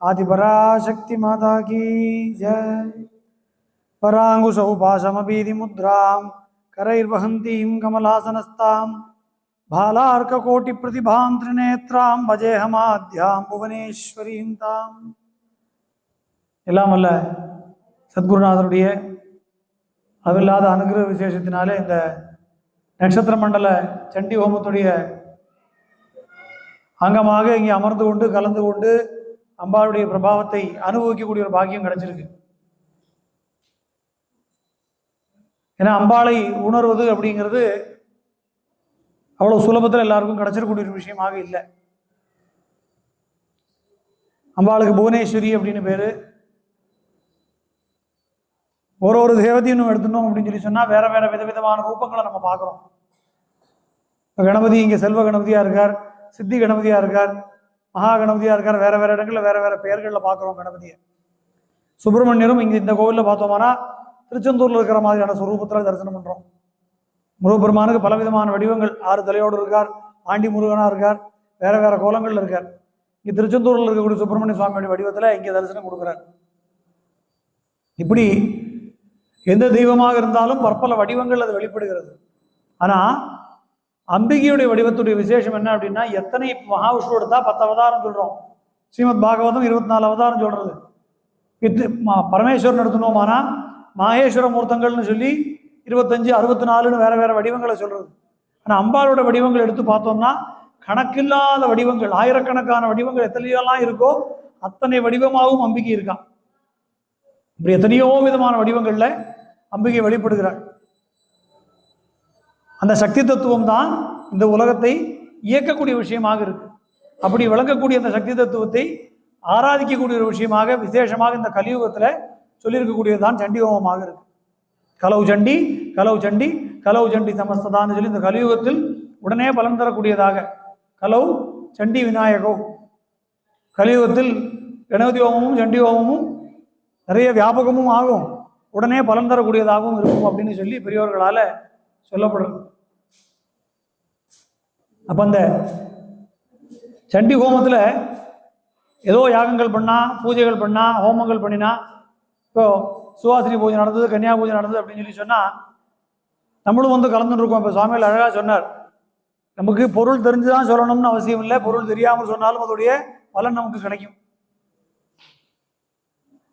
आदिपराशक्ति माता की जय। परांगुशौ पाशमपीतिमुद्रां करैर्वहन्तीं कमलासनस्तां भालार्ककोटिप्रतिभां त्रिनेत्रां भजेऽहमाद्यां भुवनेश्वरीं ताम्। எல்லாம் வல்ல சத்குருநாதருடைய அவில்லாத அனுகிரக விசேஷத்தினாலே இந்த நட்சத்திர மண்டல சண்டி ஹோமத்துடைய அங்கமாக இங்கே அமர்ந்து கொண்டு கலந்து கொண்டு அம்பாளுடைய பிரபாவத்தை அனுபவிக்கக்கூடிய ஒரு பாக்கியம் கிடைச்சிருக்கு. ஏன்னா அம்பாளை உணர்வது அப்படிங்கிறது அவ்வளவு சுலபத்தில் எல்லாருக்கும் கிடைச்சிருக்கக்கூடிய ஒரு விஷயமாக இல்லை. அம்பாளுக்கு புவனேஸ்வரி அப்படின்னு பேரு. ஒரு தேவதையும் நம்ம எடுத்துட்டோம் அப்படின்னு சொல்லி சொன்னா வேற வேற விதவிதமான ரூபங்களை நம்ம பார்க்கிறோம். கணபதி இங்க செல்வ கணபதியா இருக்கார், சித்தி கணபதியா இருக்கார், மகா கணபதியா இருக்கார், வேற வேற இடங்கள்ல வேற வேற பெயர்கள்ல பார்க்கிறோம் கணபதியை. சுப்பிரமணியரும் இங்க இந்த கோவில்ல பார்த்தோம்னா திருச்செந்தூர்ல இருக்கிற மாதிரியான சுரூபத்துல தரிசனம் பண்றோம். முருகப்பெருமானுக்கு பலவிதமான வடிவங்கள், 6 தலையோடு இருக்கார், ஆண்டி முருகனா இருக்கார், வேற வேற கோலங்கள்ல இருக்கார். இங்க திருச்செந்தூர்ல இருக்கக்கூடிய சுப்பிரமணிய சுவாமியோட வடிவத்துல இங்க தரிசனம் கொடுக்குறார். இப்படி எந்த தெய்வமாக இருந்தாலும் பற்பல வடிவங்கள் அது வெளிப்படுகிறது. ஆனா அம்பிகையுடைய வடிவத்துடைய விசேஷம் என்ன அப்படின்னா, எத்தனை மகாவிஷ்ணு எடுத்தா 10 அவதாரம் சொல்றோம். ஸ்ரீமத் பாகவதம் 24 அவதாரம் சொல்றது. பரமேஸ்வரன் எடுத்தனோமானா மாகேஸ்வர மூர்த்தங்கள்னு சொல்லி 25, 64ன்னு வேற வேற வடிவங்களை சொல்றது. ஆனா அம்பாளோட வடிவங்கள் எடுத்து பார்த்தோம்னா கணக்கில்லாத வடிவங்கள், ஆயிரக்கணக்கான வடிவங்கள் எத்தனையெல்லாம் இருக்கோ அத்தனை வடிவமாகவும் அம்பிகை இருக்கான். இப்படி எத்தனையோ விதமான வடிவங்கள்ல அம்பிகை வெளிப்படுகிறாள். அந்த சக்தி தத்துவம் தான் இந்த உலகத்தை இயக்கக்கூடிய விஷயமாக இருக்கு. அப்படி விளங்கக்கூடிய அந்த சக்தி தத்துவத்தை ஆராதிக்கக்கூடிய ஒரு விஷயமாக விசேஷமாக இந்த கலியுகத்துல சொல்லியிருக்கக்கூடியதுதான் சண்டி ஹோமமாக இருக்கு. கலவு சண்டி கலவு சண்டி கலவு சண்டி சமஸ்ததான்னு சொல்லி இந்த கலியுகத்தில் உடனே பலன் தரக்கூடியதாக கலவு சண்டி விநாயகோ. கலியுகத்தில் கணபதி ஹோமமும் சண்டி ஹோமமும் நிறைய வியாபகமும் ஆகும், உடனே பலன் தரக்கூடியதாகவும் இருக்கும் அப்படின்னு சொல்லி பெரியவர்களால சொல்லப்படுறது. அப்ப அந்த சண்டி ஹோமத்துல ஏதோ யாகங்கள் பண்ணா, பூஜைகள் பண்ணா, ஹோமங்கள் பண்ணினா, இப்போ சுவாசினி பூஜை நடந்தது, கன்னியா பூஜை நடந்தது அப்படின்னு சொல்லி சொன்னா நம்மளும் வந்து கலந்துட்டு இருக்கோம். இப்போ சுவாமிகள் அழகா சொன்னார், நமக்கு பொருள் தெரிஞ்சுதான் சொல்லணும்னு அவசியம் இல்லை, பொருள் தெரியாமல் சொன்னாலும் அதோடைய பலன் நமக்கு கிடைக்கும்.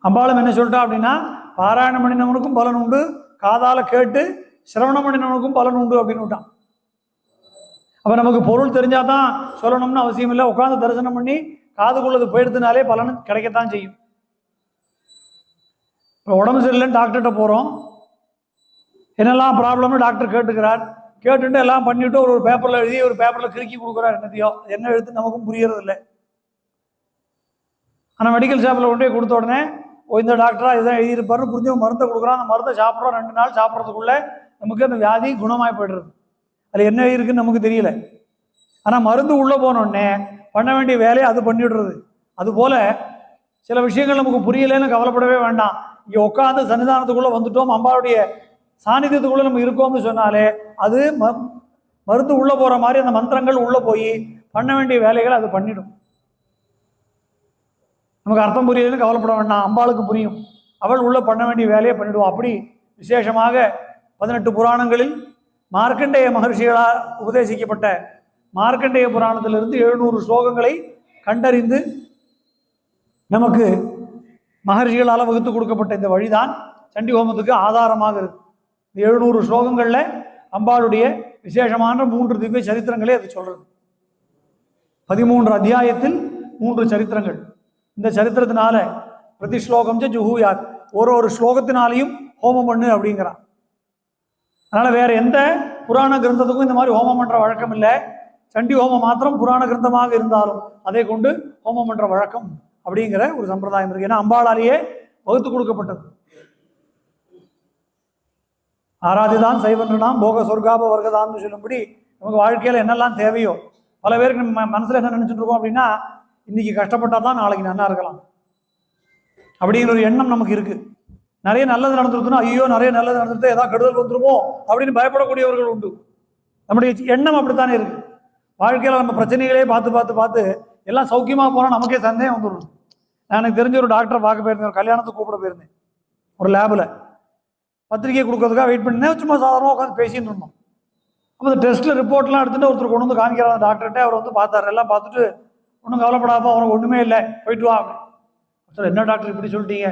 அம்பாளும் என்ன சொல்லிட்டா அப்படின்னா, பாராயணம் பண்ணினவனுக்கும் பலன் உண்டு, காதால கேட்டு சிரவணம் பண்ணினவனுக்கும் பலன் உண்டு அப்படின்னு விட்டான். அப்ப நமக்கு பொருள் தெரிஞ்சாதான் சொல்லணும்னு அவசியம் இல்லை, உட்காந்து தரிசனம் பண்ணி காதுக்குள்ளது போயிடுதுனாலே பலன் கிடைக்கத்தான் செய்யும். இப்போ உடம்பு சரியில்லைன்னு டாக்டர்கிட்ட போறோம், என்னெல்லாம் ப்ராப்ளம்னு டாக்டர் கேட்டுக்கிறார். கேட்டுட்டு எல்லாம் பண்ணிட்டு ஒரு பேப்பர்ல எழுதி ஒரு பேப்பர்ல கிறுக்கி கொடுக்குறாரு. என்னத்தையோ என்ன எழுத்து நமக்கும் புரியறது இல்லை. ஆனால் மெடிக்கல் ஷாப்பில் கொண்டு போய் கொடுத்த உடனே இந்த டாக்டரா இதான் எழுதியிருப்பாரு புரிஞ்சு மருந்தை கொடுக்குறோம். அந்த மருந்தை சாப்பிட்றோம், 2 நாள் சாப்பிட்றதுக்குள்ள நமக்கு அந்த வியாதி குணமாய் போய்டுறது. அது என்ன இருக்குன்னு நமக்கு தெரியல. ஆனால் மருந்து உள்ள போனோடனே பண்ண வேண்டிய வேலையை அது பண்ணிடுறது. அதுபோல சில விஷயங்கள் நமக்கு புரியலைன்னு கவலைப்படவே வேண்டாம். இங்கே உட்காந்து சன்னிதானத்துக்குள்ள வந்துட்டோம், அம்பாளுடைய சாநித்தியத்துக்குள்ள நம்ம இருக்கோம்னு சொன்னாலே அது மருந்து உள்ள போற மாதிரி அந்த மந்திரங்கள் உள்ள போய் பண்ண வேண்டிய வேலைகளை அது பண்ணிடும். நமக்கு அர்த்தம் புரியலன்னு கவலைப்பட வேண்டாம், அம்பாளுக்கு புரியும், அவள் உள்ள பண்ண வேண்டிய வேலையை பண்ணிடுவோம். அப்படி விசேஷமாக 18 புராணங்களில் மார்க்கண்டேய மகர்ஷிகளால் உபதேசிக்கப்பட்ட மார்க்கண்டேய புராணத்திலிருந்து 700 ஸ்லோகங்களை கண்டறிந்து நமக்கு மகர்ஷிகளால் வகுத்து கொடுக்கப்பட்ட இந்த வழிதான் சண்டி ஹோமத்துக்கு ஆதாரமாக இருக்கு. இந்த 700 ஸ்லோகங்கள்ல அம்பாளுடைய விசேஷமான 3 திவ்ய சரித்திரங்களே அது சொல்றது. 13 அத்தியாயத்தில் 3 சரித்திரங்கள். இந்த சரித்திரத்தினால பிரதி ஸ்லோகம் ஜுஹூயாத், ஒரு ஸ்லோகத்தினாலையும் ஹோமம் பண்ணு அப்படிங்கிறான். அதனால வேற எந்த புராண கிரந்தத்துக்கும் இந்த மாதிரி ஹோமம் பண்ற வழக்கம் இல்லை. சண்டி ஹோமம் மாத்திரம் புராண கிரந்தமாக இருந்தாலும் அதை கொண்டு ஹோமம் பண்ற வழக்கம் அப்படிங்கிற ஒரு சம்பிரதாயம் இருக்கு. ஏன்னா அம்பாளாலேயே வகுத்து கொடுக்கப்பட்டது. ஆராதிதான் சைவன்றாம் போக சொர்க்காப வர்க்கதான்னு சொல்லும்படி நமக்கு வாழ்க்கையில என்னெல்லாம் தேவையோ, பல பேருக்கு நம்ம மனசுல என்ன நினைச்சிட்டு இருக்கோம் அப்படின்னா, இன்னைக்கு கஷ்டப்பட்டா தான் நாளைக்கு நல்லா இருக்கலாம் அப்படிங்கிற ஒரு எண்ணம் நமக்கு இருக்கு. நிறைய நல்லது நடந்துருக்குன்னா ஐயோ நிறைய நல்லது நடந்துட்டு ஏதாவது கெடுதல் வந்துருமோ அப்படின்னு பயப்படக்கூடியவர்கள் உண்டு. நம்முடைய எண்ணம் அப்படித்தானே இருக்கு. வாழ்க்கையில நம்ம பிரச்சனைகளே பார்த்து பார்த்து பார்த்து எல்லாம் சௌக்கியமா போனா நமக்கே சந்தேகம் வந்துடும். எனக்கு தெரிஞ்ச ஒரு டாக்டரை பார்க்க போயிருந்தேன், ஒரு கல்யாணத்துக்கு கூப்பிட போயிருந்தேன். ஒரு லேபில் பத்திரிகை கொடுக்கறதுக்காக வெயிட் பண்ணினேன். சும்மா சாதாரணமாக உட்காந்து பேசின்னு இருந்தோம். அப்போ இந்த டெஸ்ட்டில் ரிப்போர்ட்லாம் எடுத்துகிட்டு ஒருத்தர் கொண்டு வந்து காமிக்கிறார் டாக்டர்கிட்ட. அவர் வந்து பார்த்தார், எல்லாம் பார்த்துட்டு ஒன்றும் கவலைப்படாப்பா, அவனுக்கு ஒன்றுமே இல்லை, போயிட்டு வா. சார் என்ன டாக்டர் இப்படி சொல்லிட்டீங்க,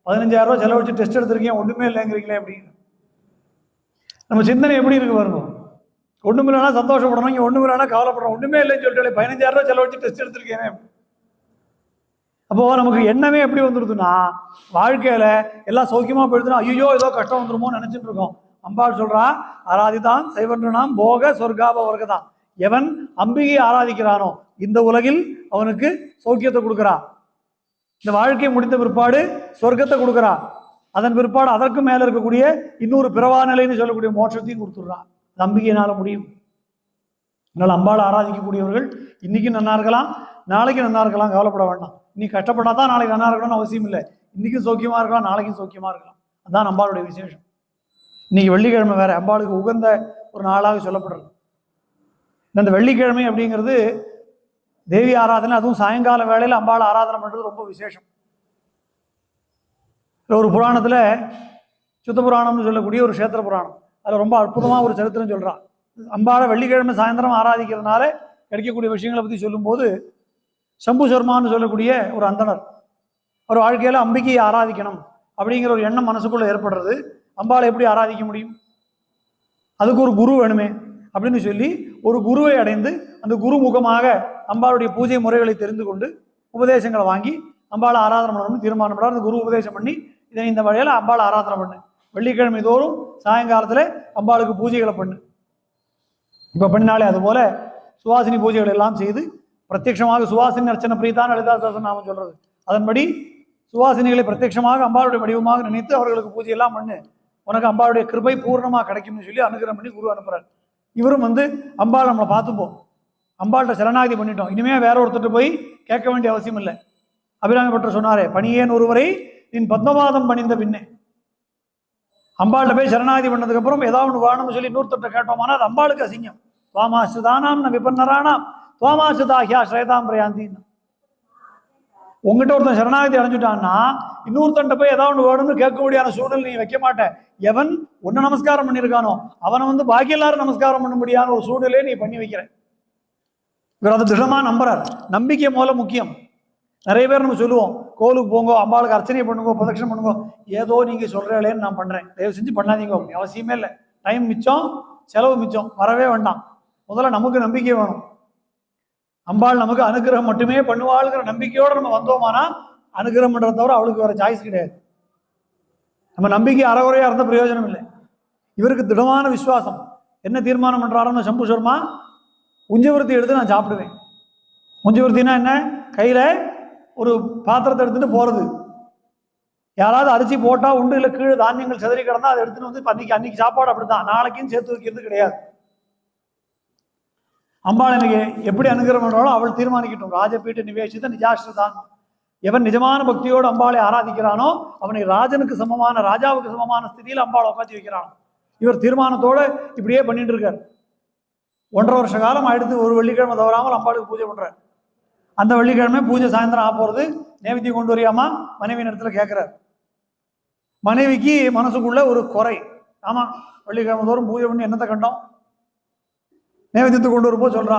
15,000 ரூபா செலவழிச்சு டெஸ்ட் எடுத்திருக்கீங்க, ஒன்றுமே இல்லைங்கிறீங்களே அப்படின்னு. நம்ம சிந்தனை எப்படி இருக்கு பாருங்க. ஒன்றும் இல்லைனா சந்தோஷப்படணும், இங்கே ஒன்றும் இல்லைனா கவலைப்படணும். ஒன்றுமே இல்லைன்னு சொல்லிட்டு 15,000 ரூபா செலவழிச்சு டெஸ்ட் எடுத்திருக்கேன். அப்போ நமக்கு எண்ணமே எப்படி வந்துடுதுன்னா, வாழ்க்கையில எல்லாம் சௌக்கியமா போயிடுதுன்னா ஐயோ ஏதோ கஷ்டம் வந்துருமோன்னு நினைச்சிட்டு இருக்கோம். அம்பாள் சொல்றா, ஆராதிதான் சைவன்றாம் போக சொர்க்காப வர்க்கதான். எவன் அம்பிகையை ஆராதிக்கிறானோ இந்த உலகில் அவனுக்கு சௌக்கியத்தை கொடுக்குறா. இந்த வாழ்க்கை முடிந்த பிற்பாடு சொர்க்கத்தை கொடுக்குறா. அதன் பிற்பாடு அதற்கு மேல இருக்கக்கூடிய இன்னொரு பிறவா நிலைன்னு சொல்லக்கூடிய மோட்சத்தையும் கொடுத்துடுறான். நம்பிக்கையினால முடியும். அதனால அம்பாளை ஆராதிக்கக்கூடியவர்கள் இன்னைக்கு நன்னா இருக்கலாம், நாளைக்கு நன்னா இருக்கலாம், கவலைப்பட வேண்டாம். இன்னைக்கு கஷ்டப்படாதான் நாளைக்கு நன்னா இருக்கணும்னு அவசியம் இல்லை. இன்னைக்கும் சௌக்கியமா இருக்கலாம், நாளைக்கும் சௌக்கியமா இருக்கலாம். அதுதான் அம்பாளுடைய விசேஷம். இன்னைக்கு வெள்ளிக்கிழமை வேற, அம்பாளுக்கு உகந்த ஒரு நாளாக சொல்லப்படுறது. இந்த வெள்ளிக்கிழமை அப்படிங்கிறது தேவி ஆராதனை, அதுவும் சாயங்கால வேளையில் அம்பாள் ஆராதனை பண்றது ரொம்ப விசேஷம். ஒரு புராணத்துல சுத்த புராணம்னு சொல்லக்கூடிய ஒரு கஷேத்திர புராணம், அதுல ரொம்ப அற்புதமா ஒரு சரித்திரம் சொல்றான். அம்பாளை வெள்ளிக்கிழமை சாயந்தரம் ஆராதிக்கிறதுனால கிடைக்கக்கூடிய விஷயங்களை பத்தி சொல்லும்போது, சம்பு சர்மான்னு சொல்லக்கூடிய ஒரு அந்தனர், ஒரு வாழ்க்கையில அம்பிகையை ஆராதிக்கணும் அப்படிங்கிற ஒரு எண்ணம் மனசுக்குள்ள ஏற்படுறது. அம்பாளை எப்படி ஆராதிக்க முடியும், அதுக்கு ஒரு குரு வேணுமே அப்படின்னு சொல்லி ஒரு குருவை அடைந்து அந்த குரு முகமாக அம்பாளுடைய பூஜை முறைகளை தெரிந்து கொண்டு உபதேசங்களை வாங்கி அம்பாளை ஆராதனை பண்ணணும்னு தீர்மானம் பண்ணார். அந்த குரு உபதேசம் பண்ணி இதை இந்த வழியில அம்பாளை ஆராதனை பண்ணு, வெள்ளிக்கிழமை தோறும் சாயங்காலத்துல அம்பாளுக்கு பூஜைகளை பண்ணு. இப்ப பண்ணினாலே அதுபோல சுவாசினி பூஜைகள் எல்லாம் செய்து பிரத்யட்சமாக சுவாசினி அர்ச்சனை பிரீதான் லலிதா சஹஸ்ரநாமம் சொல்றது. அதன்படி சுவாசினிகளை பிரத்யட்சமாக அம்பாளுடைய வடிவமாக நினைத்து அவர்களுக்கு பூஜை எல்லாம் பண்ணு, உனக்கு அம்பாளுடைய கிருபை பூர்ணமா கிடைக்கும்னு சொல்லி அனுகிரகம் பண்ணி குரு அனுப்புறாரு. இவரும் வந்து அம்பாள் நம்மளை பார்த்துப்போம், அம்பாள்கிட்ட சரணாகதி பண்ணிட்டோம், இனிமே வேற ஒருத்தர் போய் கேட்க வேண்டிய அவசியம் இல்லை. அபிராமி பட்டர் சொன்னாரே, பணியேன் ஒருவரை நின் பத்மபாதம் பணிந்த பின்னே. அம்பாள்கிட்ட போய் சரணாகதி பண்ணதுக்கு அப்புறம் ஏதாவது ஒன்று வேணும்னு சொல்லி இன்னொருத்தட்ட கேட்டோம்னா அது அம்பாளுக்கு அசிங்கம். துவாமாசுதானாம் ந விபன்னரானாம் துவாமாசுதாஹியா ஸ்ரேதாம் பிரயாந்தின்னு. உங்ககிட்ட ஒருத்தன் சரணாகதி அடைஞ்சுட்டான்னா இன்னொருத்தன்ட்ட போய் ஏதாவது ஒன்று வேணும்னு கேட்க முடியாத சூழல் நீ வைக்க மாட்டேன். எவன் ஒன்னு நமஸ்காரம் பண்ணியிருக்கானோ அவனை வந்து பாக்கி எல்லாரும் நமஸ்காரம் பண்ண முடியாத ஒரு சூழலே நீ பண்ணி வைக்கிற. இவர் அதை திடமா நம்புறார். நம்பிக்கை மூலம் முக்கியம். நிறைய பேர் நம்ம சொல்லுவோம், கோவிலுக்கு போங்க, அம்பாளுக்கு அர்ச்சனை பண்ணுங்க, பிரதட்சணம் பண்ணுங்க, ஏதோ நீங்க சொல்றேன்னு நான் பண்றேன், தயவு செஞ்சு பண்ணாதீங்க, அவசியமே இல்லை. டைம் மிச்சம், செலவு மிச்சம், வரவே வேண்டாம். முதல்ல நமக்கு நம்பிக்கை வேணும். அம்பாள் நமக்கு அனுகிரகம் மட்டுமே பண்ணுவாளுங்கிற நம்பிக்கையோடு நம்ம வந்தோமானா அனுகிரகம் பண்றத தவிர அவளுக்கு வேற சாய்ஸ் கிடையாது. நம்ம நம்பிக்கை அறகுறையா இருந்த பிரயோஜனம் இல்லை. இவருக்கு திடமான விசுவாசம். என்ன தீர்மானம் பண்றாருன்னு சம்பு சர்மா, உஞ்சவிருத்தி எடுத்து நான் சாப்பிடுவேன். உஞ்சவிருத்தினா என்ன, கையில ஒரு பாத்திரத்தை எடுத்துட்டு போறது. யாராவது அரிசி போட்டா உண்டு, இல்லை கீழே தானியங்கள் செதறி கிடந்தா அதை எடுத்துட்டு வந்து அன்னைக்கு சாப்பாடு அப்படித்தான், நாளைக்கும் சேர்த்து வைக்கிறது கிடையாது. அம்பாள் எனக்கு எப்படி அனுகிரகம் பண்றாலும் அவள் தீர்மானிக்கட்டும். ராஜபீட்ட நிவேசித்த நிஜாஸ்திரதான். எவன் நிஜமான பக்தியோடு அம்பாளை ஆராதிக்கிறானோ அவனை ராஜனுக்கு சமமான, ராஜாவுக்கு சமமான ஸ்திதியில் அம்பாளை உட்காந்து வைக்கிறானோ. இவர் தீர்மானத்தோட இப்படியே பண்ணிட்டு இருக்கார். 1.5 வருஷ காலம் ஆயிடுத்து. ஒரு வெள்ளிக்கிழமை தவறாமல் அம்பாளுக்கு பூஜை பண்றார். அந்த வெள்ளிக்கிழமை பூஜை சாயந்தரம் ஆக போறது, நேவேத்தியம் கொண்டு வரியாமா மனைவி இடத்துல கேட்கிறார். மனைவிக்கு மனசுக்குள்ள ஒரு குறை. ஆமா, வெள்ளிக்கிழமை தோறும் பூஜை பண்ணி என்னத்தை கண்டோம், நேவேத்தியத்தை கொண்டு வரும்போ சொல்றா,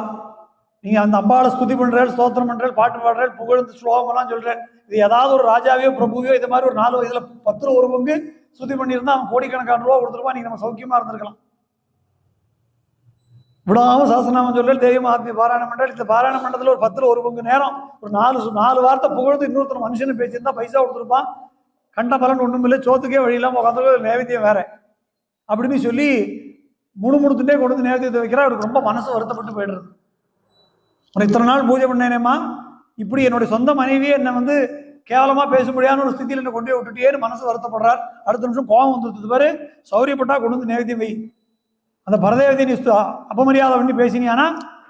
நீங்க அந்த அம்பாளை ஸ்துதி பண்றேன், ஸ்தோத்திரம் பண்றேன், பாட்டு பாடுறேன், புகழ்ந்து ஸ்லோகம் எல்லாம் சொல்றேன். இது ஏதாவது ஒரு ராஜாவையோ பிரபுவையோ இது மாதிரி ஒரு 4 வயதுல 10 ஒரு பங்கு ஸ்துதி பண்ணியிருந்தா அவன் கோடிக்கணக்கான ரூபா கொடுத்துருப்பான், நீங்க நம்ம சௌக்கியமா இருந்திருக்கலாம். விடாம சாசனாமம் சொல்றேன், தெய்வ மகாத்மிய பாராயணம் பண்றேன். இந்த பாராயண மண்டலத்துல ஒரு 10 ஒரு பங்கு நேரம் ஒரு 4 வார்த்தை புகழ்ந்து இன்னொருத்தர் மனுஷனு பேசியிருந்தா பைசா கொடுத்துருப்பான். கண்ட பலன் ஒண்ணும் இல்லை, சோத்துக்கே வழி இல்லாம உட்காந்து நேவேத்தியம் வேற அப்படின்னு சொல்லி முணுமுணுத்துட்டே கொண்டு வந்து நேவேத்தியத்தை வைக்கிறா. அவருக்கு ரொம்ப மனசு வருத்தப்பட்டு போயிடுறது. உனக்கு இத்தனை நாள் பூஜை பண்ணேனேம்மா, இப்படி என்னுடைய சொந்த மனைவியே என்னை வந்து கேவலமா பேச முடியாத ஒரு ஸ்திதியில் என்ன கொண்டு போய் விட்டுட்டேன்னு மனசு வருத்தப்படுறார். அடுத்த நிமிஷம் கோபம் வந்துருது பாரு, சௌரியப்பட்டா கொண்டு வந்து நேவேத்தியம் வை. அந்த பரதேவத்தை நீ அபமரியாதை பண்ணி பேசினியானா,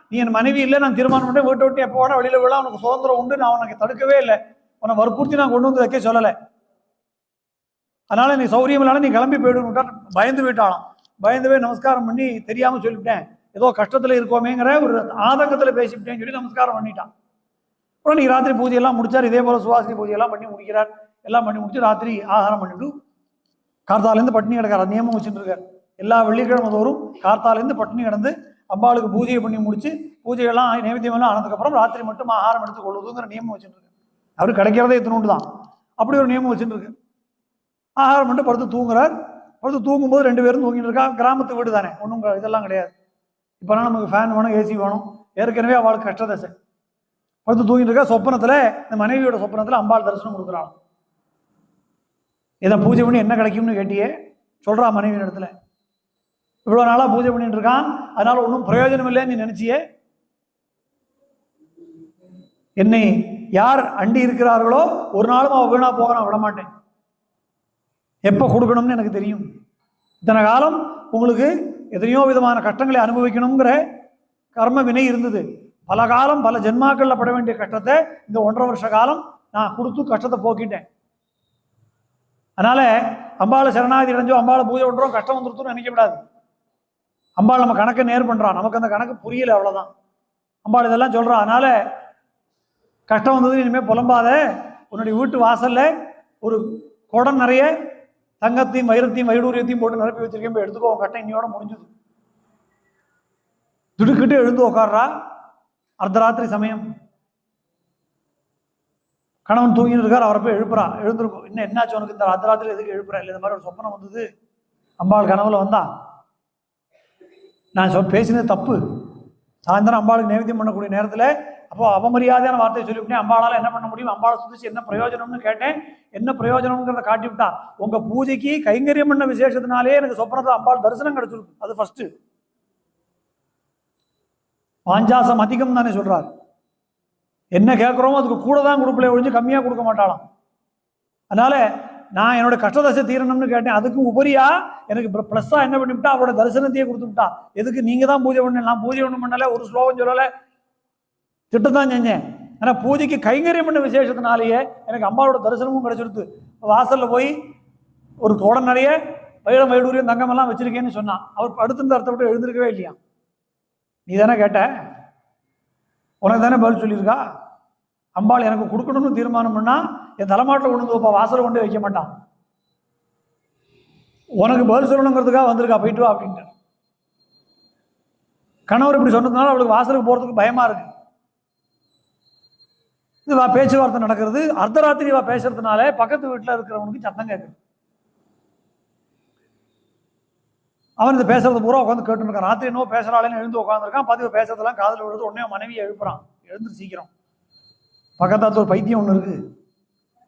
நீ என் மனைவி இல்லை, நான் தீர்மானம் பண்ணி வீட்டை விட்டு எப்போ வேணா வெளியில விழா, உனக்கு சுதந்திரம் உண்டு, நான் உனக்கு தடுக்கவே இல்லை, உன்னை வற்புறுத்தி நான் கொண்டு வந்து வைக்க சொல்லலை, அதனால நீ சௌரியம் இல்லாத நீ கிளம்பி போயிடுன்னு பயந்து போயிட்டாலும். பயந்து போய் நமஸ்காரம் பண்ணி தெரியாம சொல்லிவிட்டேன், ஏதோ கஷ்டத்துல இருக்கோமேங்கிற ஒரு ஆதங்கத்துல பேசிவிட்டேன்னு சொல்லி நமஸ்காரம் பண்ணிட்டான். அப்புறம் நீ ராத்திரி பூஜையெல்லாம் முடிச்சார். இதே போல் சுவாசினி பூஜையெல்லாம் பண்ணி முடிக்கிறார். எல்லாம் பண்ணி முடிச்சு ராத்திரி ஆகாரம் பண்ணிட்டு கார்த்தாலேருந்து பட்டினி கிடக்கார். நியமம் வச்சுட்டு இருக்கார். எல்லா வெள்ளிக்கிழமை தோறும் கார்த்தாலேருந்து பட்டினி கிடந்து அம்பாளுக்கு பூஜையை பண்ணி முடிச்சு பூஜையெல்லாம் நைவேத்தியமெல்லாம் ஆனதுக்கப்புறம் ராத்திரி மட்டும் ஆகாரம் எடுத்துக் கொள்வதுங்கிற நியமம் வச்சுட்டு இருக்கு. அவரு கிடைக்கிறதே இத்தினோண்டு தான். அப்படி ஒரு நியமம் வச்சுட்டு இருக்கு. ஆகாரம் மட்டும் படுத்து தூங்குறார். படுத்து தூங்கும்போது 2 பேரும் தூங்கிட்டு இருக்கா. கிராமத்து வீடு தானே, ஒன்றும் இதெல்லாம் கிடையாது. இப்போனா நமக்கு ஃபேன் வேணும், ஏசி வேணும். ஏற்கனவே அவளுக்கு கஷ்டதசை. படுத்து தூங்கிட்டு இருக்கா. சொப்பனத்தில் இந்த மனைவியோட சொப்பனத்தில் அம்பாள் தரிசனம் கொடுக்குறாள். இதை பூஜை பண்ணி என்ன கிடைக்கும்னு கேட்டியே சொல்றா மனைவி இடத்துல. இவ்வளோ நாளாக பூஜை பண்ணிட்டு இருக்கான், அதனால ஒன்றும் பிரயோஜனம் இல்லைன்னு நீ நினைச்சியே. என்னை யார் அண்டி இருக்கிறார்களோ ஒரு நாளும் அவ வீணா போக நான் விட மாட்டேன். எப்போ கொடுக்கணும்னு எனக்கு தெரியும். இத்தனை காலம் உங்களுக்கு எத்தனையோ விதமான கஷ்டங்களை அனுபவிக்கணுங்கிற கர்ம வினை இருந்தது. பல காலம் பல ஜென்மாக்கள்ல பட வேண்டிய கஷ்டத்தை இந்த 1.5 வருஷ காலம் நான் கொடுத்து கஷ்டத்தை போக்கிட்டேன். அதனால அம்பாளை சரணாகதி அடைஞ்சோ அம்பாளை பூஜை பண்றோம் கஷ்டம் வந்துருத்துன்னு நினைக்க விடாது. அம்பாள் நம்ம கணக்கை நேர் பண்றான், நமக்கு அந்த கணக்கு புரியல, அவ்வளவுதான். அம்பாள் இதெல்லாம் சொல்றான். அதனால கஷ்டம் வந்தது இனிமே புலம்பாத. உன்னுடைய வீட்டு வாசல்ல ஒரு குடம் நிறைய தங்கத்தையும் வைரத்தையும் வைடூரியத்தையும் போட்டு நிரப்பி வச்சிருக்கேன், போய் எடுத்துக்கோ, கட்டம் இன்னையோட முடிஞ்சது. திடுக்கிட்டு எழுந்து உட்கார்றா. அர்த்தராத்திரி சமயம். கணவன் தூங்கிட்டு இருக்கார். அவரை போய் எழுப்புறா. எழுந்திருக்கும். இன்னும் என்னாச்சு உனக்கு இந்த அர்த்தராத்திரி எதுக்கு எழுப்புறா? இல்லை, இந்த மாதிரி ஒரு சொப்பனம் வந்தது, அம்பாள் கனவுல வந்தா, நான் பேசினது தப்பு. சாயந்தரம் அம்பாளுக்கு நைவேத்தியம் பண்ணக்கூடிய நேரத்தில் அப்போ அவமரியாதையான வார்த்தையை சொல்லிவிட்டேன். அம்பாளால் என்ன பண்ண முடியும்? அம்பாளை சுதிச்சு என்ன பிரயோஜனம்னு கேட்டேன். என்ன பிரயோஜனம்ங்கிறத காட்டி விட்டா. உங்க பூஜைக்கு கைங்கரியம் பண்ண விசேஷத்தினாலே எனக்கு சொப்பனத்தில் அம்பாள் தரிசனம் கிடைச்சிருக்கு. அது ஃபர்ஸ்ட். பாஞ்சாசம் அதிகம் தானே சொல்றாரு. என்ன கேட்குறோமோ அதுக்கு கூட தான் கொடுக்கல, ஒழிஞ்சு கம்மியாக கொடுக்க மாட்டாளாம். அதனால நான் என்னோட கஷ்டதசை தீரணும்னு கேட்டேன். அதுக்கு உபரியா எனக்கு பிளஸ்ஸா என்ன பண்ணிவிட்டா, அவரோட தரிசனத்தையே கொடுத்துட்டா. எதுக்கு நீங்க தான் பூஜை பண்ண, நான் பூஜை ஒன்றும் பண்ணல, ஒரு ஸ்லோகம் சொல்லலை, திட்டத்தான் செஞ்சேன். ஆனால் பூஜைக்கு கைங்கரியம் பண்ண விசேஷத்தினாலேயே எனக்கு அம்பாவோட தரிசனமும் கிடைச்சிருது. வாசல்ல போய் ஒரு தோடம் நிறைய வைரம் வைடூரியம் தங்கம் எல்லாம் வச்சிருக்கேன்னு சொன்னான். அவர் அடுத்த அர்த்தம் விட்டு எழுந்திருக்கவே இல்லையா. நீ தானே கேட்ட, உனக்கு தானே பதில் சொல்லியிருக்கா. அம்பாள் எனக்கு கொடுக்கணும்னு தீர்மானம் பண்ணா என் தலைமாட்டில் கொண்டு வந்து வாசலை கொண்டு வைக்க மாட்டான். உனக்கு பதில் சொல்லணுங்கிறதுக்காக வந்திருக்கா, போயிட்டு வா அப்படின்ட்டு. கணவர் இப்படி சொன்னதுனால அவளுக்கு வாசலுக்கு போறதுக்கு பயமா இருக்கு. இது பேச்சுவார்த்தை நடக்கிறது. அர்த்தராத்திரி பேசுறதுனால பக்கத்து வீட்டில் இருக்கிறவனுக்கு சத்தம் கேட்குது. அவன் இந்த பேசுறது பூரா உட்காந்து கேட்டு இருக்கான். ராத்திரி என்னவோ பேசுறாளேன்னு எழுந்து உட்காந்துருக்கான். பதிவு பேசுறதெல்லாம் காதில் விழுது. உடனே மனைவியை எழுப்புறான். எழுந்து சீக்கிரம், பக்கத்தாத்து ஒரு பைத்தியம் ஒன்று இருக்கு,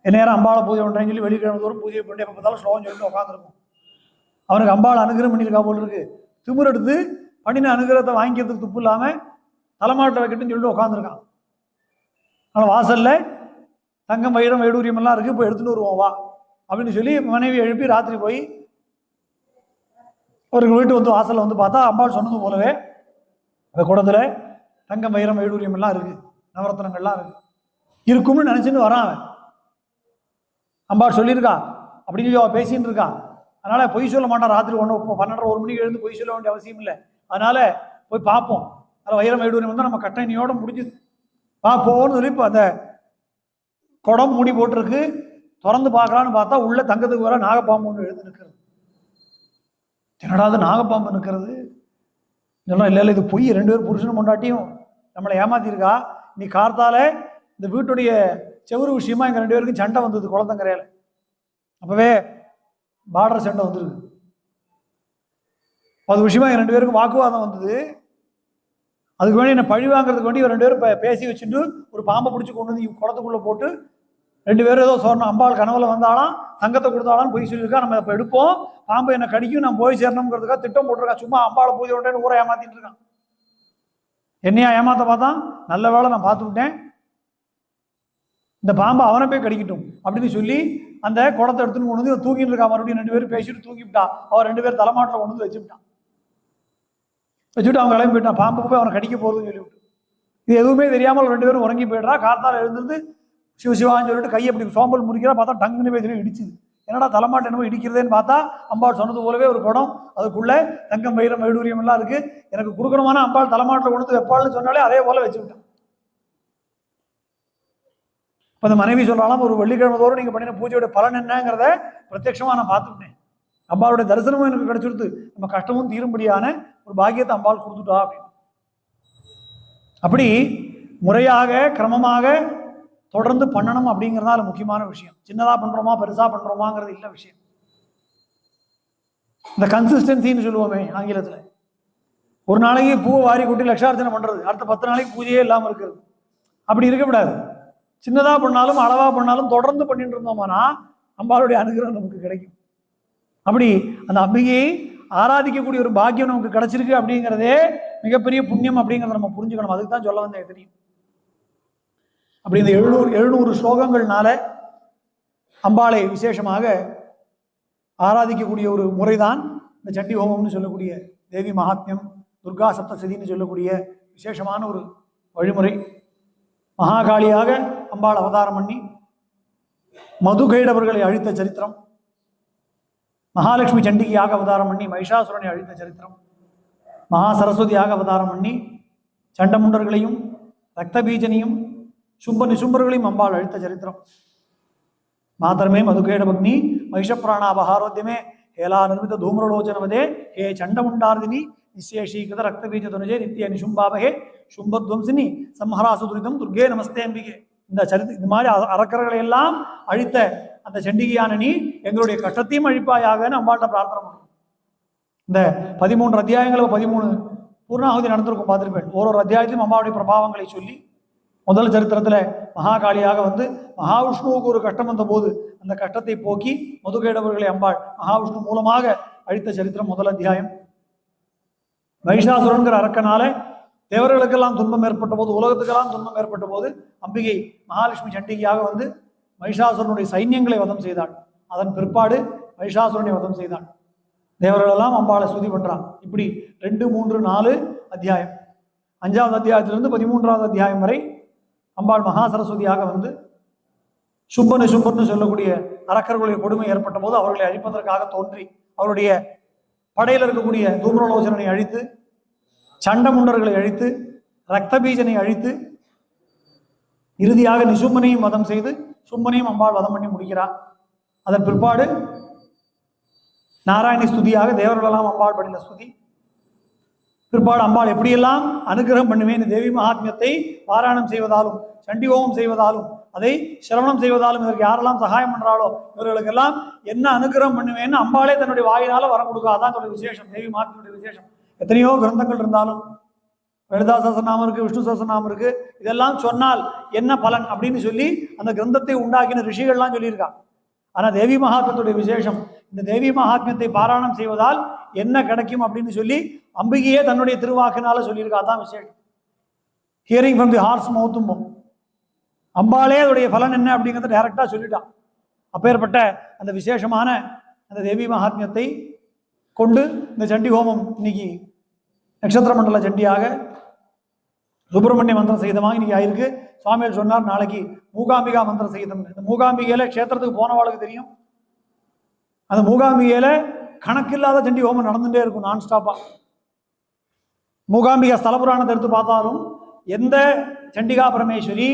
நேரம் அம்பாளை பூஜை பண்ணுறேன்னு சொல்லி வெள்ளிக்கிழமை தோறும் பூஜை பண்ணி எப்போ பார்த்தாலும் ஸ்லோகம் சொல்லிட்டு உட்காந்துருக்கும். அவனுக்கு அம்பாள் அனுகிரகம் பண்ணியிருக்கா போல் இருக்கு. திமிர் எடுத்து பண்ணின அனுகிரகத்தை வாங்கிக்கிறதுக்கு துப்பு இல்லாமல் தலைமாட்டில் வைக்கட்டுன்னு சொல்லிட்டு உட்காந்துருக்கான். ஆனால் வாசல்ல தங்கம் வைரம் வைடூரியம் எல்லாம் இருக்கு, போய் எடுத்துட்டு வருவோம் வா அப்படின்னு சொல்லி மனைவி எழுப்பி ராத்திரி போய் ஒரு வீட்டு வந்து வாசலில் வந்து பார்த்தா அம்பாள் சொன்னது போலவே அந்த குடத்துல தங்கம் வைரம் வைடூரியம் எல்லாம் இருக்கு, நவரத்னங்கள்லாம் இருக்கு. இருக்கும்னு நினைச்சுன்னு வரான். அம்பாள் சொல்லியிருக்கா அப்படின்னு சொல்லி அவள் பேசின்னு இருக்கா. அதனால பொய் சொல்ல மாட்டான். ராத்திரி 12:30 1 மணிக்கு எழுந்து பொய் சொல்ல வேண்டிய அவசியம் இல்லை. அதனால போய் பார்ப்போம். அதில் வைரம் வைடூரியம் வந்து நம்ம கட்டணையோட முடிஞ்சுது, பார்ப்போம்னு சொல்லி இப்போ அந்த குடம் மூடி போட்டிருக்கு. திறந்து பார்க்கலான்னு பார்த்தா உள்ள தங்கத்துக்கு வர நாகப்பாம்பு ஒன்று எழுந்து நிற்கிறது. என்னடா அது நாகப்பாம்பு நிற்கிறது? இதெல்லாம் இல்லை இல்லை, இது பொய். 2 பேர் புருஷனும் பொண்டாட்டியும் நம்மளை ஏமாத்திருக்கா. நீ கார்த்தால இந்த வீட்டுடைய செவரு விஷயமா எங்கள் 2 பேருக்கும் சண்டை வந்தது குளத்தங்கரையில். அப்பவே பார்டர் சண்டை வந்துருக்கு. அது விஷயமா எங்கள் 2 பேருக்கும் வாக்குவாதம் வந்தது. அதுக்கு வேண்டி என்ன பழி வாங்குறதுக்கு வேண்டி 2 பேரும் பேசி வச்சுட்டு ஒரு பாம்பை பிடிச்சி கொண்டு வந்து குளத்துக்குள்ள போட்டு 2 பேரும் ஏதோ சொன்னோம். அம்பாள் கனவுல வந்தாலும் தங்கத்தை கொடுத்தாலும் பொய் சொல்லியிருக்கா. நம்ம இப்போ எடுப்போம், பாம்பு என்ன கடிக்கும், நான் போய் சேரணுங்கிறதுக்காக திட்டம் போட்டிருக்கா. சும்மா அம்பாளை பூஜை விட்டேன்னு ஊரை ஏமாத்திட்டு இருக்கான். என்னையா ஏமாத்த பார்த்தான். நல்ல வேலை நான் பார்த்து விட்டேன், இந்த பாம்பை அவனை போய் கடிக்கட்டும் அப்படின்னு சொல்லி அந்த குடத்தை எடுத்துன்னு கொண்டு வந்து தூங்கிட்டு இருக்கா. மறுபடியும் 2 பேரும் பேசிட்டு தூக்கிவிட்டா. அவர் 2 பேர் தலைமாட்டில் கொண்டு வந்து வச்சுட்டான். வச்சுட்டு அவங்க கிளம்பி போயிட்டான். பாம்புக்கு போய் அவனை கடிக்க போகிறதுன்னு சொல்லிவிட்டு இது எதுவுமே தெரியாமல் 2 பேரும் உறங்கி போயிடுறா. கார்த்தால எழுந்திருந்து சிவசிவான்னு சொல்லிட்டு கையை அப்படி சோம்பல் முடிக்கிறா. பார்த்தா டங்குன்னு போய் இடிச்சுது. என்னடா தலைமாட்டை என்னமோ இடிக்கிறதேன்னு பார்த்தா அம்பாள் சொன்னது போலவே ஒரு குடம், அதுக்குள்ள தங்கம் வைரம் வைடூரியம் எல்லாம் இருக்கு. எனக்கு கொடுக்கணுமான அம்பாள் தலைமாட்டில் கொண்டு வைப்பாள்னு சொன்னாலே அதே போல வச்சு விட்டான். இப்போ அந்த மனைவி சொல்றாலும் ஒரு வெள்ளிக்கிழமை தோறும் நீங்கள் பண்ணின பூஜையோட பலன் என்னங்கிறத பிரத்யட்சமாக நான் பார்த்துக்கிட்டேன். அம்பாளுடைய தரிசனமும் எனக்கு கிடைச்சிருது, நம்ம கஷ்டமும் தீரும்படியான ஒரு பாக்கியத்தை அம்பாள் கொடுத்துட்டா அப்படின்னு. அப்படி முறையாக கிரமமாக தொடர்ந்து பண்ணணும் அப்படிங்கிறதால முக்கியமான விஷயம். சின்னதா பண்றோமா பெருசா பண்றோமாங்கிறது இல்லை விஷயம். இந்த கன்சிஸ்டன்சின்னு சொல்லுவோமே ஆங்கிலத்தில், ஒரு நாளைக்கு பூவை வாரி கொட்டி லட்சார்ச்சனை பண்றது, அடுத்த 10 நாளைக்கு பூஜையே இல்லாமல் இருக்கிறது, அப்படி இருக்கக்கூடாது. சின்னதா பண்ணாலும் அளவா பண்ணாலும் தொடர்ந்து பண்ணிட்டு இருந்தோம்னா அம்பாளுடைய அனுகிரகம் நமக்கு கிடைக்கும். அப்படி அந்த அம்பிகையை ஆராதிக்கக்கூடிய ஒரு பாக்கியம் நமக்கு கிடைச்சிருக்கு அப்படிங்கிறதே மிகப்பெரிய புண்ணியம் அப்படிங்கிறத நம்ம புரிஞ்சுக்கணும். அதுக்கு தான் சொல்ல வந்தேன் தெரியும். அப்படி இந்த 700 ஸ்லோகங்கள்னால அம்பாளை விசேஷமாக ஆராதிக்கக்கூடிய ஒரு முறைதான் இந்த சண்டி ஹோமம்னு சொல்லக்கூடிய தேவி மகாத்மியம், துர்கா சப்தசதின்னு சொல்லக்கூடிய விசேஷமான ஒரு வழிமுறை. மகாகாளியாக அம்பாள் அவதாரம் பண்ணி மதுகைடவர்களை அழித்த சரித்திரம், மகாலட்சுமி சண்டிகையாக அவதாரம் பண்ணி மகிஷாசுரனை அழித்த சரித்திரம், மகா சரஸ்வதியாக அவதாரம் பண்ணி சண்டமுண்டர்களையும் ரக்தபீஜனையும் சும்ப நிசும்பர்களையும் அம்பாள் அழித்த சரித்திரம். மாத்திரமே மதுகேடபக்னி மகிஷப்பிராணாபகாரோத்தியமே ஹேலா நிர்மித தூம்ரலோச்சனவதே ஹே சண்டமுண்டார்தினி நிசேஷீகிருத ரக்தபீஜ துனஜே நித்திய நிசும்பாபகே சும்பத்வம்சினி சம்ஹராசு துரிதம் துர்கே நமஸ்தே அம்பிகே. இந்த மாதிரி அரக்கர்களை எல்லாம் அழித்த அந்த சண்டிகையான நீ எங்களுடைய கஷ்டத்தையும் அழிப்பாயாகன்னு அம்பாள்கிட்ட பிரார்த்தனை பண்ணும். இந்த 13 அத்தியாயங்களுக்கு 13 பூர்ணாகுதி நடந்திருக்கும், பார்த்துருப்பேன். ஒரு அத்தியாயத்திலும் அம்பாவுடைய பிரபாவங்களை சொல்லி முதல் சரித்திரத்தில் மகாகாளியாக வந்து மகாவிஷ்ணுவுக்கு ஒரு கஷ்டம் வந்த போது அந்த கஷ்டத்தை போக்கி மதுகேடவர்களை அம்பாள் மகாவிஷ்ணு மூலமாக அழித்த சரித்திரம் முதல் அத்தியாயம். மகிஷாசுரன்கிற அரக்கனால தேவர்களுக்கெல்லாம் துன்பம் ஏற்பட்ட போது, உலகத்துக்கெல்லாம் துன்பம் ஏற்பட்ட போது அம்பிகை மகாலட்சுமி சண்டிகையாக வந்து மகிஷாசுரனுடைய சைன்யங்களை வதம் செய்தாள். அதன் பிற்பாடு மகிஷாசுரனை வதம் செய்தாள். தேவர்களெல்லாம் அம்பாளை ஸ்துதி பண்றான். இப்படி 2, 3, 4 அத்தியாயம். 5வது அத்தியாயத்திலிருந்து 13வது அத்தியாயம் வரை அம்பாள் மகா சரஸ்வதியாக வந்து சும்பனு சும்பன்னு சொல்லக்கூடிய அரக்கர்களுடைய கொடுமை ஏற்பட்ட போது அவர்களை அழிப்பதற்காக தோன்றி அவருடைய படையில் இருக்கக்கூடிய தூம்ரலோச்சனனை அழித்து, சண்டமுண்டர்களை அழித்து, ரக்தபீஜனை அழித்து, இறுதியாக நிசும்பனையும் வதம் செய்து சும்பனையும் அம்பாள் வதம் பண்ணி முடிக்கிறார். அதன் பிற்பாடு நாராயணி ஸ்துதியாக தேவர்களெல்லாம் அம்பாள் பண்ணின ஸ்துதி. பிற்பாடு அம்பாள் எப்படியெல்லாம் அனுகிரகம் பண்ணுவேன், தேவி மகாத்மியத்தை பாராயணம் செய்வதாலும் சண்டி ஹோமம் செய்வதாலும் அதை சிரவணம் செய்வதாலும் இதற்கு யாரெல்லாம் சகாயம் பண்றாளோ இவர்களுக்கெல்லாம் என்ன அனுகிரகம் பண்ணுவேன்னு அம்பாளே தன்னுடைய வாயினால வரம் கொடுக்க. அதான் என்னுடைய விசேஷம், தேவி மகாத்மியுடைய விசேஷம். எத்தனையோ கிரந்தங்கள் இருந்தாலும் லலிதா சஹஸ்ரநாமம் இருக்கு, விஷ்ணு சஹஸ்ரநாமம் இருக்கு, இதெல்லாம் சொன்னால் என்ன பலன் அப்படின்னு சொல்லி அந்த கிரந்தத்தை உண்டாக்கின ரிஷிகள்லாம் சொல்லியிருக்காங்க. ஆனா தேவி மகாத்மியத்துடைய விசேஷம், இந்த தேவி மகாத்மியத்தை பாராயணம் செய்வதால் என்ன கிடைக்கும் அப்படின்னு சொல்லி அம்பிகையே தன்னுடைய திருவாக்கினால சொல்லியிருக்கா. அதான் விசேஷம். ஹியரிங் ஃப்ரம் தி ஹார்ஸ் மவுத்தும் அம்பாளே அதோடைய பலன் என்ன அப்படிங்கிறத டைரக்டா சொல்லிட்டான். அப்பேற்பட்ட அந்த விசேஷமான அந்த தேவி மகாத்மியத்தை கொண்டு இந்த சண்டி ஹோமம் இன்னைக்கு நட்சத்திர மண்டல சண்டியாக சுப்பிரமணிய மந்திர சகிதமாக இன்னைக்கு ஆயிருக்கு. சுவாமிகள் சொன்னார் நாளைக்கு மூகாம்பிகா மந்திர சகிதம். இந்த மூகாம்பிகையில க்ஷேத்திரத்துக்கு போனவாளுக்கு தெரியும், அந்த மூகாம்பிகையில கணக்கில்லாத சண்டி ஹோமம் நடந்துட்டே இருக்கும் நான் ஸ்டாப்பா. மூகாம்பிகா ஸ்தல புராணத்தை எடுத்து பார்த்தாலும் எந்த சண்டிகா பரமேஸ்வரி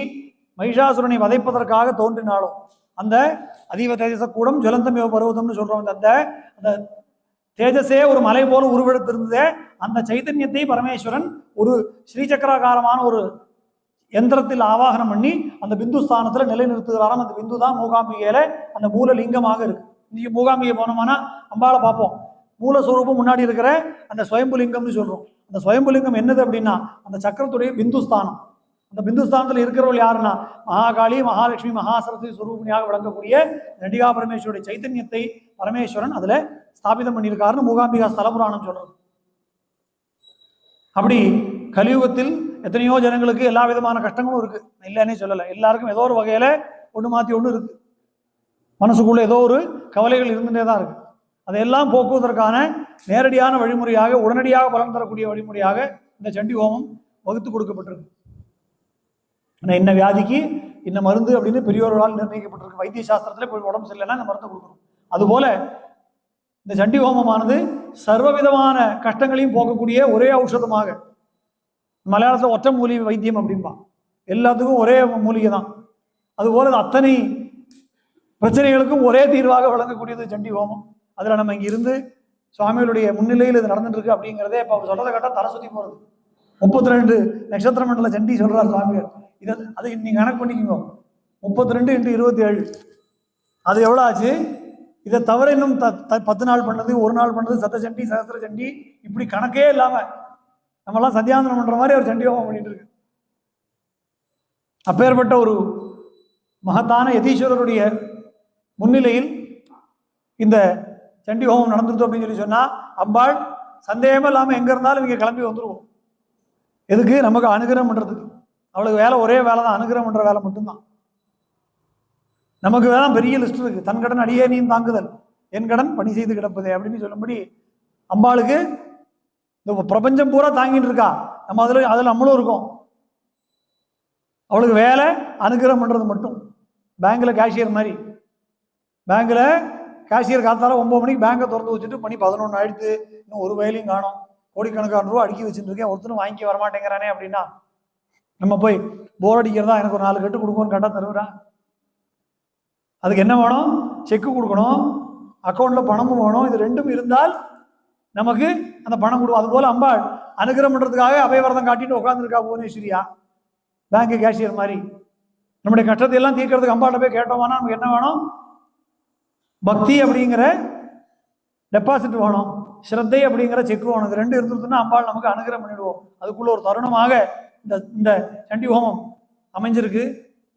மகிஷாசுரனை வதைப்பதற்காக தோன்றினாலும் அந்த அதீவ தேஜச கூடம் ஜலந்தமேவ பருவதம்னு சொல்றோம். அந்த தேஜஸே ஒரு மலை போல உருவெடுத்திருந்ததே அந்த சைத்தன்யத்தை பரமேஸ்வரன் ஒரு ஸ்ரீசக்கராகாரமான ஒரு யந்திரத்தில் ஆவாகனம் பண்ணி அந்த பிந்து ஸ்தானத்துல நிலைநிறுத்துகிறாராம். அந்த பிந்து தான் மூகாம்பிகையில அந்த மூலலிங்கமாக இருக்கு. இன்னைக்கு மூகாம்பிகை போனோம்னா அம்பாளை பார்ப்போம். மூலஸ்வரூபம் முன்னாடி இருக்கிற அந்த ஸ்வயம்புலிங்கம்னு சொல்றோம். அந்த ஸ்வயம்புலிங்கம் என்னது அப்படின்னா அந்த சக்கரத்துடைய பிந்துஸ்தானம். அந்த பிந்துஸ்தானத்தில் இருக்கிறவள் யாருன்னா மகாகாளி, மகாலட்சுமி, மகா சரஸ்வதி ஸ்வரூபிணியாக விளங்கக்கூடிய நடிகா பரமேஸ்வருடைய சைத்தன்யத்தை பரமேஸ்வரன் அதுல ஸ்தாபிதம் பண்ணியிருக்காருன்னு மூகாம்பிகா ஸ்தல புராணம் சொல்றது. அப்படி கலியுகத்தில் எத்தனையோ ஜனங்களுக்கு எல்லா விதமான கஷ்டங்களும் இருக்கு, இல்லைன்னே சொல்லலை. எல்லாருக்கும் ஏதோ ஒரு வகையில ஒன்று மாற்றி ஒன்று இருக்கு, மனசுக்குள்ள ஏதோ ஒரு கவலைகள் இருந்துட்டே தான் இருக்கு. அதையெல்லாம் போக்குவதற்கான நேரடியான வழிமுறையாக, உடனடியாக பலன் தரக்கூடிய வழிமுறையாக இந்த சண்டி ஹோமம் வகுத்து கொடுக்கப்பட்டிருக்கு. இன்ன வியாதிக்கு இன்ன மருந்து அப்படின்னு பெரியோர்களால் நிர்ணயிக்கப்பட்டிருக்கு. வைத்திய சாஸ்திரத்துல போய் உடம்பு சரியில்லைன்னா இந்த மருந்து கொடுக்கணும். அதுபோல இந்த சண்டி ஹோமமானது சர்வவிதமான கஷ்டங்களையும் போக்கக்கூடிய ஒரே ஔஷதமாக, மலையாளத்தில் ஒற்றை மூலிகை வைத்தியம் அப்படின்பா, எல்லாத்துக்கும் ஒரே மூலிகை தான். அதுபோல அத்தனை பிரச்சனைகளுக்கும் ஒரே தீர்வாக வழங்கக்கூடியது சண்டி ஹோமம். அதில் நம்ம இங்கே இருந்து சுவாமிகளுடைய முன்னிலையில் இது நடந்துட்டு இருக்கு அப்படிங்கிறதே இப்போ அவர் சொல்றதை கேட்டால் தலை சுற்றி போகிறது. 32 நட்சத்திர மண்டல சண்டி சொல்றார் சுவாமிகள். இதை அதை நீங்கள் கணக்கு பண்ணிக்கோங்க. 32 × 27 அது எவ்வளோ ஆச்சு? இதை தவிர இன்னும் 10 நாள் பண்ணது, ஒரு நாள் பண்ணது, சத்த சண்டி, சகஸ்திர சண்டி, இப்படி கணக்கே இல்லாமல் நம்மளாம் சத்தியாந்தனம் பண்ணுற மாதிரி ஒரு சண்டி ஹோமம் பண்ணிட்டு இருக்கு. அப்பேற்பட்ட ஒரு மகத்தான யதீஸ்வரருடைய முன்னிலையில் இந்த சண்டி ஹோமம் நடந்துருது அப்படின்னு சொல்லி சொன்னால் அம்பாள் சந்தேகமே இல்லாமல் எங்கே இருந்தாலும் இங்கே கிளம்பி வந்துடுவோம். எதுக்கு? நமக்கு அனுகிரகம் பண்ணுறதுக்கு. அவளுக்கு வேலை ஒரே வேலை தான், அனுகிரகம் பண்ணுற வேலை மட்டும்தான். நமக்கு வேலை பெரிய லிஸ்ட் இருக்குது. தன் கடன் அடியே நீ தாங்குதல், என் கடன் பணி செய்து கிடப்பதே அப்படின்னு சொல்லும்படி அம்பாளுக்கு இந்த பிரபஞ்சம் பூரா தாங்கிட்டு இருக்கா. நம்ம அதில் நம்மளும் இருக்கோம். அவளுக்கு வேலை அனுகிரகம் பண்ணுறது மட்டும். பேங்கில் கேஷியர் மாதிரி. பேங்கில் கேஷியர் காத்தால 9 மணிக்கு பேங்கை திறந்து வச்சுட்டு மணி 11 ஆயிடுத்து, இன்னும் ஒரு வேலையும் காணும், கோடிக்கணக்கான ரூபா அடுக்கி வச்சுட்டு இருக்கேன், ஒருத்தரும் வாங்கி வரமாட்டேங்கிறானே அப்படின்னா நம்ம போய் போர் அடிக்கிறதா, எனக்கு ஒரு 4 கட்டு கொடுக்கணும்னு கேட்டால் தருவா? அதுக்கு என்ன வேணும்? செக்கு கொடுக்கணும், அக்கௌண்ட்டில் பணமும் வேணும். இது ரெண்டும் இருந்தால் நமக்கு அந்த பணம் கொடுக்கும். அதுபோல் அம்பாள் அனுகிரகம் பண்ணுறதுக்காக அபயவரதம் காட்டிட்டு உட்காந்துருக்கா புவனேஸ்வரியா, பேங்கு கேஷியர் மாதிரி. நம்முடைய கஷ்டத்தை எல்லாம் தீர்க்கறதுக்கு அம்பாட்ட போய் கேட்டோம்னா நமக்கு என்ன வேணும்? பக்தி அப்படிங்கிற டெபாசிட் வேணும், ஸ்ரத்தை அப்படிங்கிற செக் வேணும். இது ரெண்டு இருந்துருச்சுன்னா அம்பாள் நமக்கு அனுகிரகம் பண்ணிடுவோம். அதுக்குள்ள ஒரு தருணமாக இந்த சண்டி ஹோமம் அமைஞ்சிருக்கு.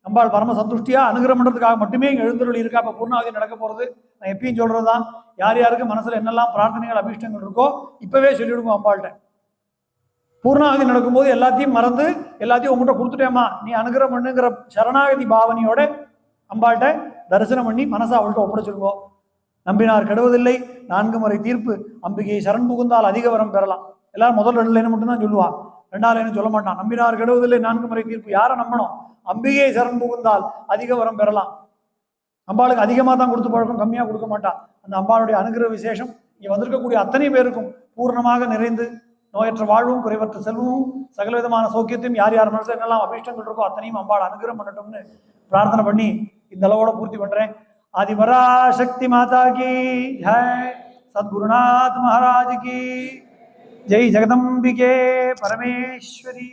அம்பாள் பரம சந்துஷ்டியா அனுகிரகம் பண்ணுறதுக்காக மட்டுமே இங்கே எழுந்தருளி இருக்கா. இப்போ பூர்ணாவதி நடக்க போகிறது. நான் எப்பயும் சொல்கிறது தான், யார் யாருக்கு மனசில் என்னெல்லாம் பிரார்த்தனைகள் அபிஷ்டங்கள் இருக்கோ இப்போவே சொல்லிவிடுங்க அம்பாள்கிட்ட. பூர்ணாவதி நடக்கும்போது எல்லாத்தையும் மறந்து எல்லாத்தையும் உங்கள்கிட்ட கொடுத்துட்டேம்மா, நீ அனுகிரகம் பண்ணுங்கிற சரணாகதி பாவனையோட அம்பாள்கிட்ட தரிசனம் பண்ணி மனசை அவள்கிட்ட ஒப்படைச்சிருக்கோ. நம்பினார் கெடுவதில்லை, 4 முறை தீர்ப்பு, அம்பிகை சரண் புகுந்தால் அதிக வரம் பெறலாம். எல்லாரும் முதல் 2 லைன் மட்டும்தான் சொல்லுவா, 2வது லைன் சொல்ல மாட்டான். நம்பினார் கெடுவதில்லை, 4 முறை தீர்ப்பு. யாரை நம்பணும்? அம்பிகை சரண் புகுந்தால் அதிக வரம் பெறலாம். அம்பாளுக்கு அதிகமாக தான் கொடுத்து பழக்கம், கம்மியாக கொடுக்க மாட்டான். அந்த அம்பாளுடைய அனுகிரக விசேஷம் இங்கே வந்திருக்கக்கூடிய அத்தனை பேருக்கும் பூர்ணமாக நிறைந்து நோயற்ற வாழ்வும் குறைவற்ற செல்வமும் சகல விதமான சௌக்கியத்தையும் யார் யார் மனசில் என்னெல்லாம் அபிஷ்டங்கள் இருக்கோ அத்தனையும் அம்பாள் அனுகிரகம் பண்ணட்டும்னு பிரார்த்தனை பண்ணி இந்த அளவோட பூர்த்தி பண்றேன். ஆதிபராசக்தி மாதா கி ஜெய், சத்குருநாத் மகாராஜ் கி ஜெய், ஜெகதம்பிகே பரமேஸ்வரி.